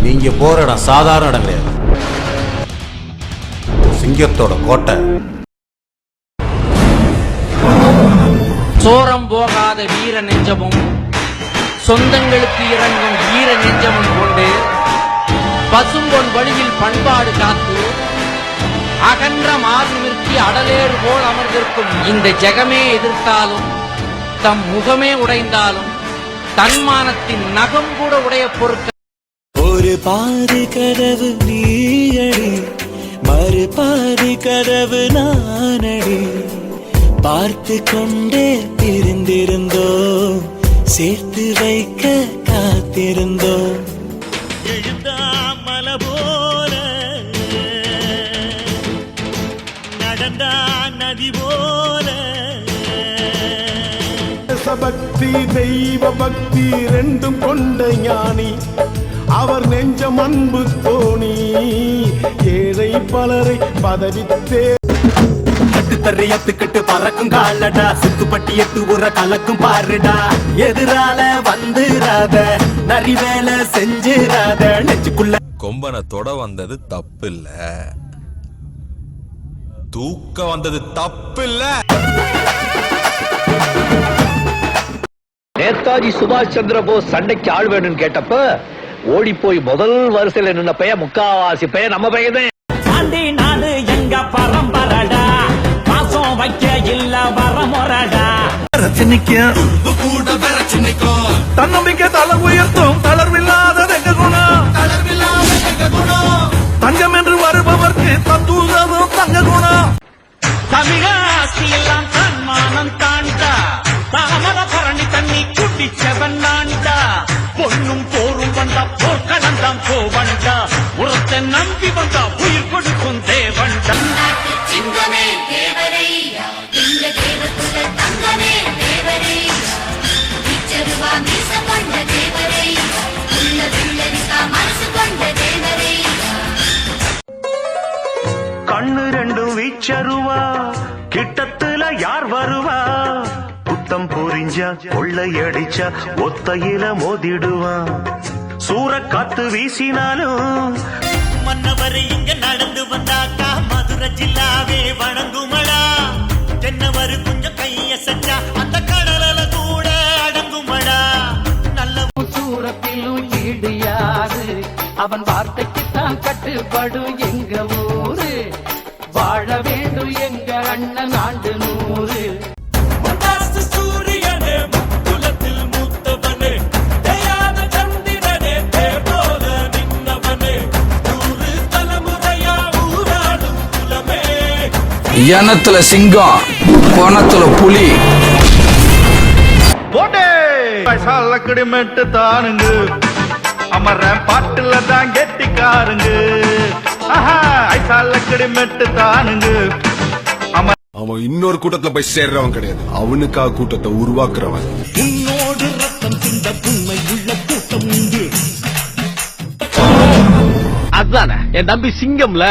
நீங்க போற இடம் சாதாரண இடம் கிடையாது. சிங்கத்தோட கோட்டை. சோரம் போகாத வீர நெஞ்சமும் சொந்தங்களுக்கு இறங்கும் வீர நெஞ்சமும் கொண்டு பசும்பொன் வழியில் பண்பாடு காத்து அகன்ற மார்பிற்கு அடலேறு போல் அமர்ந்திருக்கும் இந்த ஜெகமே எதிர்த்தாலும் தம் முகமே உடைந்தாலும் தன்மானத்தின் நகம் கூட உடைய பொருட்கள். ஒரு பாதி கதவு நீயடி, மறு பாதி கதவு நானடி. பார்த்து கொண்டே பிரிந்திருந்தோம், சேர்த்து வைக்க காத்திருந்தோம். எழுந்தாமல போல நடந்தா நதி போல. பக்தி தெய்வ பக்தி ரெண்டும் கொண்ட ஞானி, அவர் நெஞ்சம் அன்பு தோணி. ஏழை பலரை பதவித்தே தரையத்துக்கிட்டு பறக்கும் காலடா, சுத்துப்பட்டி எட்டு உர கலக்கும் பாருடா. எதிரால வந்துராத, நரி வேலை செஞ்சிராத. நெஞ்சுக்குள்ள கொம்பனை தொட வந்தது தப்பு இல்ல, தூக்க வந்தது தப்பு இல்ல. நேதாஜி சுபாஷ் சந்திர போஸ் சண்டைக்கு ஆள் வேணும்னு கேட்டப்ப ஓடி போய் முதல் வரிசையில நின்ன பையன் முக்காவாசி பையன் நம்ம பையன். நாடு எங்க பரம்பரடா, பாசம் வைக்க இல்ல வரமுறடா. தன்னம்பிக்கை தலை உயர்த்தும் தளர்வில்லாத குணம். தங்கம் என்று வருபவர்க்கு தத்துவதும் தங்க குணம். தமிழாசி எல்லாம் தன்மானம் தாண்டா, தாமர பரணி தண்ணி குடிச்சவன் நான்டா. பொண்ணும் போரும் வந்தா போர்க்களந்தான் போவண்டா, உரத்தை நம்பி வந்தா உயிர் கொடுக்கும் தேவண்டா. சிங்கமே தேவரையா, இந்த தேவத்துல தங்கமே தேவரையா. இச்சருவா மீச கொண்ட தேவரையா, உள்ள வில்லரிக்கா மனசு கொண்ட தேவரையா. கண்ணு ரெண்டும் வீச்சருவா, கிட்டத்துல யார் வருவா? புத்தம் புரிஞ்சா கொள்ளையடிச்சா ஒத்தையில மோதிடுவான். சூற காத்து வீசினாலும் மன்னவரை இங்க நடந்து வந்தாக்கா மதுரை ஜில்லாவே வணங்குமடா. தென்னவரு கொஞ்சம் கைய சச்சா அந்த கடல கூட அடங்குமடா. நல்ல சூரத்திலும் ஈடியாது, அவன் வார்த்தைக்குத்தான் கட்டுப்படும் எங்க ஊரு. வாழ வேண்டும் எங்க அண்ணன் ஆண்டு 100. சூரியனே முக்குலத்தில் மூத்தவனே, தயான சந்திரனே தேவோத நின்னவனே, 100 தலைமுறையா ஊராடும் குலமே. எனத்துல சிங்கம், கோணத்துல புலி. போட்டே லக்கடி மெட்டு தானுங்க, அமர பாட்டுல தான் கெட்டிக்காருங்க. லக்கடி மெட்டு தானுங்க. அவன் இன்னொரு கூட்டத்துல போய் சேர்றவன் கிடையாது, அவனுக்காக கூட்டத்தை உருவாக்குறவன். உன்னோடு ரத்தம் சிந்த உண்மை உள்ள கூட்டம் உண்டு. அதுதானே என் தம்பி சிங்கம்ல.